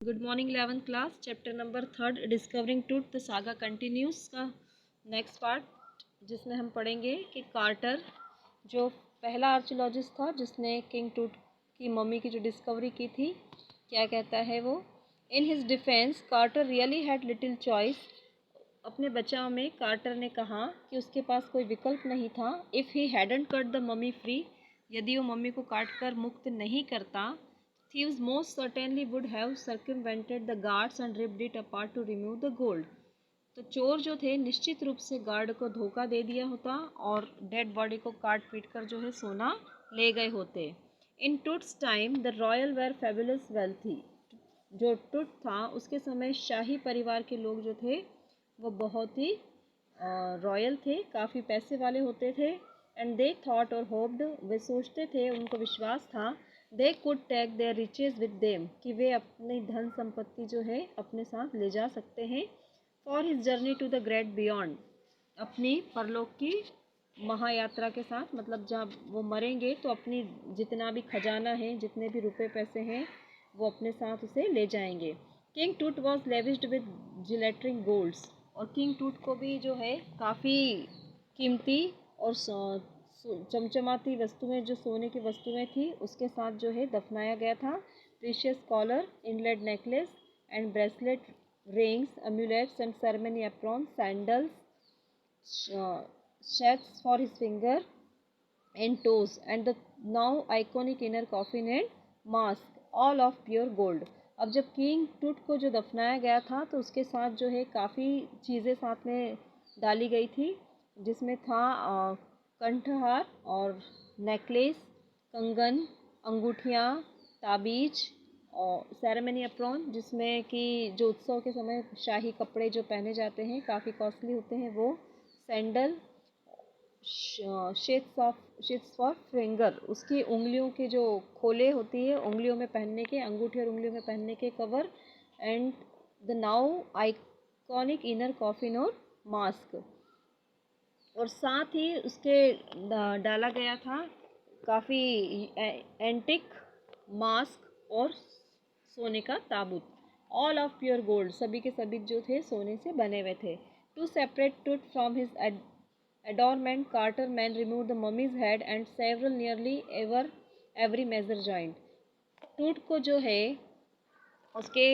Good morning 11th class. Chapter number 3 discovering tooth the saga continuous का next part, जिसमें हम पढ़ेंगे कि कार्टर जो पहला आर्कियोलॉजिस्ट था जिसने किंग टूथ की मम्मी की जो डिस्कवरी की थी, क्या कहता है वो। In his defence Carter really had little choice. अपने बचाव में कार्टर ने कहा कि उसके पास कोई विकल्प नहीं था। If he hadn't cut the mummy free, यदि वो मम्मी को काट कर मुक्त नहीं करता, thieves most certainly would have circumvented the guards and ripped it apart to remove the gold। तो चोर जो थे निश्चित रूप से गार्ड को धोखा दे दिया होता और डेड बॉडी को काट पीट कर जो है सोना ले गए होते। In Tut's time the royal were fabulous wealthy. जो टूट था उसके समय शाही परिवार के लोग जो थे वो बहुत ही रॉयल थे, काफ़ी पैसे वाले होते थे। एंड दे थॉट और होप्ड, वे सोचते थे, उनको विश्वास था, they could take their riches with them, कि वे अपनी धन संपत्ति जो है अपने साथ ले जा सकते हैं। For his journey to the great beyond, अपनी परलोक की महायात्रा के साथ, मतलब जब वो मरेंगे तो अपनी जितना भी खजाना है, जितने भी रुपए पैसे हैं, वो अपने साथ उसे ले जाएंगे। किंग टूट वॉज लेविस्ड विद जिलेटरिंग गोल्ड्स, और किंग टूट को भी जो है काफ़ी कीमती और चमचमाती वस्तुएं, जो सोने की वस्तुएं थी, उसके साथ जो है दफनाया गया था। Precious collar, inlaid necklace and bracelet, rings, amulets and ceremony apron, sandals, sheaths for his finger and toes and the now iconic inner coffin and mask, all of pure gold. अब जब किंग टूट को जो दफनाया गया था तो उसके साथ जो है काफ़ी चीज़ें साथ में डाली गई थी, जिसमें था कंठहार और नेकलेस, कंगन, अंगूठियाँ, ताबीज और सेरेमनी अप्रॉन, जिसमें कि जो उत्सव के समय शाही कपड़े जो पहने जाते हैं काफ़ी कॉस्टली होते हैं वो, सैंडल, शेट्स फॉर फिंगर, उसकी उंगलियों की जो खोले होती है उंगलियों में पहनने के, अंगूठी और उंगलियों में पहनने के cover, and the now iconic inner coffin और मास्क। और साथ ही उसके डाला गया था काफ़ी एंटिक मास्क और सोने का ताबूत, ऑल ऑफ प्योर गोल्ड, सभी के सभी जो थे सोने से बने हुए थे। To separate tooth from his adornment, Carter man removed the mummy's head and several nearly every major joint। टूट को जो है उसके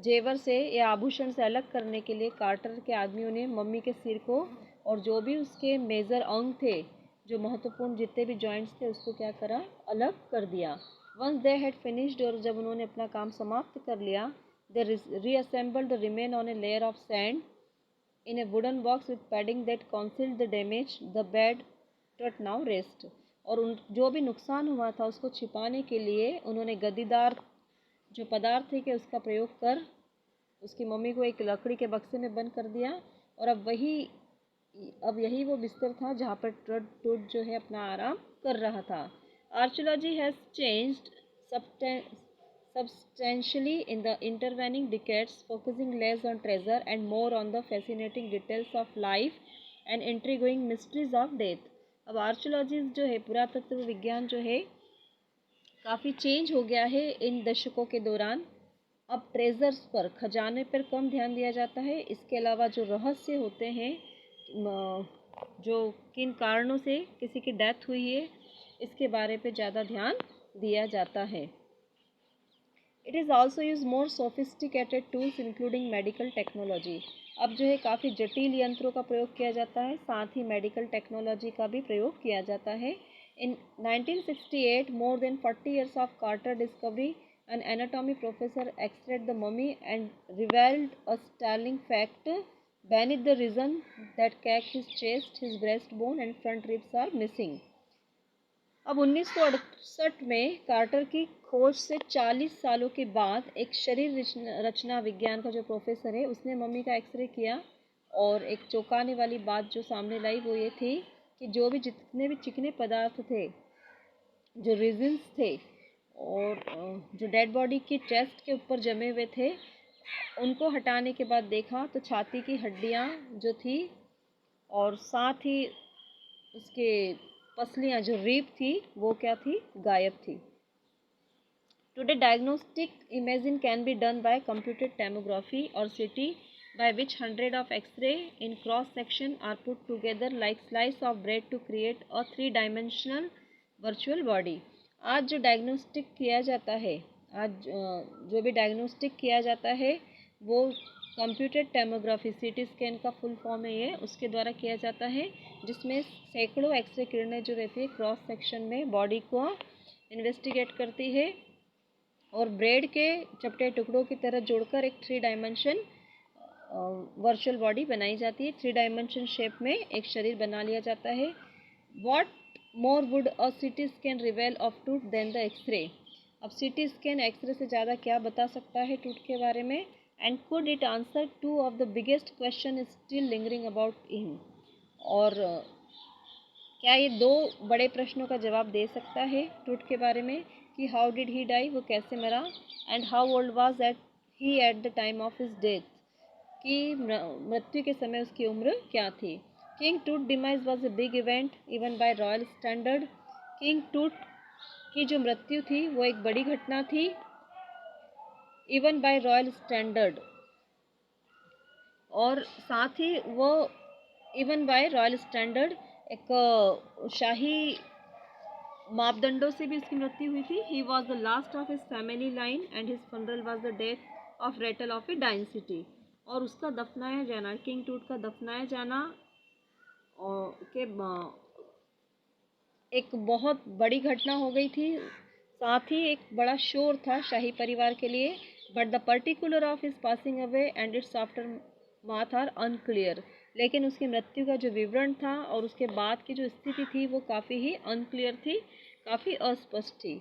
जेवर से या आभूषण से अलग करने के लिए कार्टर के आदमियों ने मम्मी के सिर को और जो भी उसके मेजर अंग थे, जो महत्वपूर्ण जितने भी जॉइंट्स थे, उसको क्या करा, अलग कर दिया। वंस दे हैड फिनिश्ड, और जब उन्होंने अपना काम समाप्त कर लिया, they reassembled the remain on a layer of sand in a wooden box with padding that concealed the damage, the bed but now rest। और उन जो भी नुकसान हुआ था उसको छिपाने के लिए उन्होंने गद्दीदार जो पदार्थ थे कि उसका प्रयोग कर उसकी मम्मी को एक लकड़ी के बक्से में बंद कर दिया। और अब यही वो बिस्तर था जहाँ पर टूट जो है अपना आराम कर रहा था। Archaeology has changed substantially in the intervening decades, focusing less on treasure and more on the fascinating details of life and intriguing mysteries of death। अब आर्कियोलॉजी जो है, पुरातत्व विज्ञान जो है, काफ़ी चेंज हो गया है इन दशकों के दौरान। अब ट्रेजर्स पर, खजाने पर कम ध्यान दिया जाता है। इसके अलावा जो रहस्य होते हैं, जो किन कारणों से किसी की डेथ हुई है, इसके बारे पे ज़्यादा ध्यान दिया जाता है। It is also use more sophisticated tools including medical technology. अब जो है काफ़ी जटिल यंत्रों का प्रयोग किया जाता है, साथ ही मेडिकल टेक्नोलॉजी का भी प्रयोग किया जाता है। In 1968, more than 40 years of Carter discovery, an anatomy professor x-rayed the mummy and revealed a startling fact: beneath the reason that cracked his chest, his breastbone and front ribs are missing। अब 1968 में quarter की खोज से 40 सालों के बाद एक शरीर रचना विज्ञान का जो प्रोफेसर है, उसने मम्मी का एक्सरे किया और एक चौंकाने वाली बात जो सामने लाई वो ये थी कि जो भी जितने भी चिकने पदार्थ थे, जो रिजिन्स थे और जो डेड बॉडी की चेस्ट के ऊपर जमे हुए थे, उनको हटाने के बाद देखा तो छाती की हड्डियाँ जो थी और साथ ही उसके पसलियाँ जो रीप थी वो क्या थी, गायब थी। Today, diagnostic imaging can be done by computed tomography or CT, by which hundred of X-ray in cross section are put together like slice of bread to create a 3-dimensional virtual body. आज जो diagnostic किया जाता है, जो भी diagnostic किया जाता है वो कंप्यूटेड टोमोग्राफी, सीटी स्कैन का फुल फॉर्म है ये, उसके द्वारा किया जाता है, जिसमें सैकड़ों एक्सरे किरणें जो रहती है क्रॉस सेक्शन में बॉडी को इन्वेस्टिगेट करती है और ब्रेड के चपटे टुकड़ों की तरह जोड़कर एक 3 डायमेंशन वर्चुअल बॉडी बनाई जाती है। 3 डायमेंशन शेप में एक शरीर बना लिया जाता है। What more would a CT scan reveal of tooth than the X-ray. अब सीटी स्कैन एक्सरे से ज़्यादा क्या बता सकता है टूथ के बारे में। And could it answer 2 of the biggest question still lingering about him. और क्या ये 2 बड़े प्रश्नों का जवाब दे सकता है टूथ के बारे में कि हाउ डिड ही डाई, वो कैसे मरा, and how old was he at the time of his death, कि मृत्यु के समय उसकी उम्र क्या थी। King tooth demise was a big event even bye royal standard. King tooth की जो मृत्यु थी वो एक बड़ी घटना थी इवन बाय रॉयल स्टैंडर्ड, और साथ ही वो इवन बाय रॉयल स्टैंडर्ड एक शाही मापदंडों से भी उसकी मृत्यु हुई थी। He was the last of his family line and his funeral was the death of rattle of a dynasty. और उसका दफनाया जाना, किंग टूथ का दफनाया जाना के एक बहुत बड़ी घटना हो गई थी, साथ ही एक बड़ा शोर था शाही परिवार के लिए। But the particular of his passing away and its aftermath are unclear. लेकिन उसकी मृत्यु का जो विवरण था और उसके बाद की जो स्थिति थी वो काफ़ी ही अनक्लियर थी, काफ़ी अस्पष्ट थी।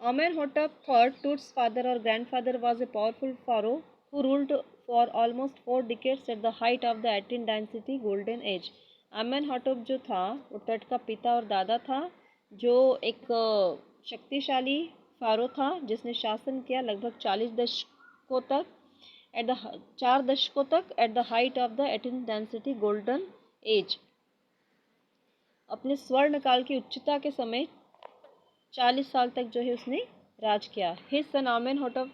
आमेनहोटेप III, टूथ्स फादर और grandfather, was a powerful pharaoh who ruled for almost 4 decades at the height of the 18th dynasty golden age। आमेनहोटेप जो था वो टट का पिता और दादा था, जो एक शक्तिशाली फारो था जिसने शासन किया लगभग 4 दशकों तक at the height of the 18th dynasty golden age. अपने स्वर्ण काल की उच्चता के समय 40 साल तक जो है उसने राज किया। His son Amenhotep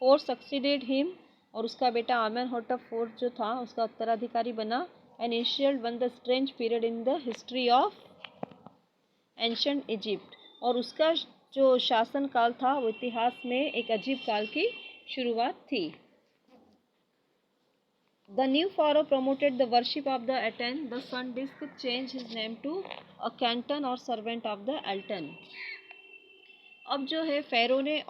IV succeeded him, और उसका बेटा आमेनहोटेप IV जो था उसका उत्तराधिकारी बना। And initialled one the strange period in the history of ancient Egypt, और उसका जो शासन काल था वो इतिहास में एक अजीब काल की शुरुआत थी। The new pharaoh promoted the worship of the Aten. The sun disk changed his name to Akhenaten और servant of the Aten। अब जो है फेरो ने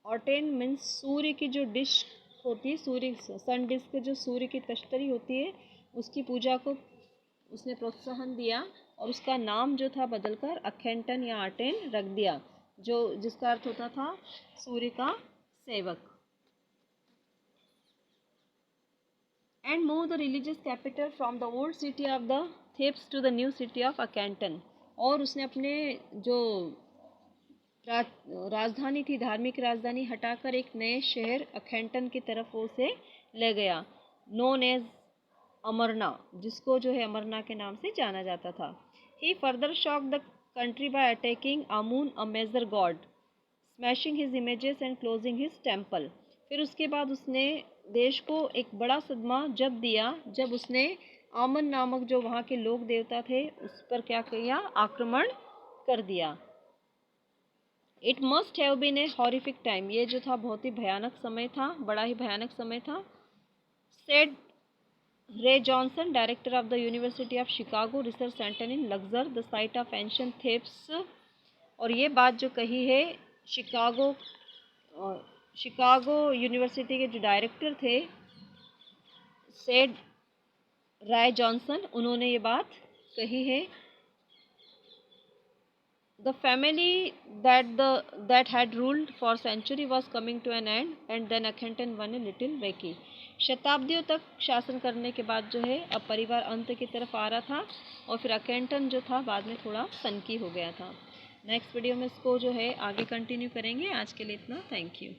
ऑटेन मीन्स सूर्य की जो डिश होती है, सूर्य सन डिस्क जो सूर्य की तश्तरी होती है उसकी पूजा को उसने प्रोत्साहन दिया और उसका नाम जो था बदलकर अखेंटन या आटेन रख दिया, जो जिसका अर्थ होता था सूर्य का सेवक। And move the religious capital from the old city of the Thebes to the new city of Akhetaten, और उसने अपने जो राजधानी थी, धार्मिक राजधानी, हटाकर एक नए शहर अखेंटन की तरफ उसे ले गया, नोन एज अमरना, जिसको जो है अमरना के नाम से जाना जाता था। He further shock the country by attacking Amun a major god, smashing his images and closing his temple. फिर उसके बाद उसने देश को एक बड़ा सदमा जब दिया जब उसने आमन नामक जो वहाँ के लोक देवता थे उस पर क्या किया, आक्रमण कर दिया। It must have been a horrific time, ये जो था बहुत ही भयानक समय था, बड़ा ही भयानक समय था। Said Ray Johnson, director of the University of Chicago research centre in Luxor, the site of ancient Thebes. और ये बात जो कही है शिकागो यूनिवर्सिटी के जो डायरेक्टर थे सेड राय जॉनसन, उन्होंने ये बात कही है। The family that had ruled for century was coming to an end, and then Akhenaten won a little vacay। शताब्दियों तक शासन करने के बाद जो है अब परिवार अंत की तरफ आ रहा था और फिर अखेंटन जो था बाद में थोड़ा सनकी हो गया था। नेक्स्ट वीडियो में इसको जो है आगे कंटिन्यू करेंगे। आज के लिए इतना, थैंक यू।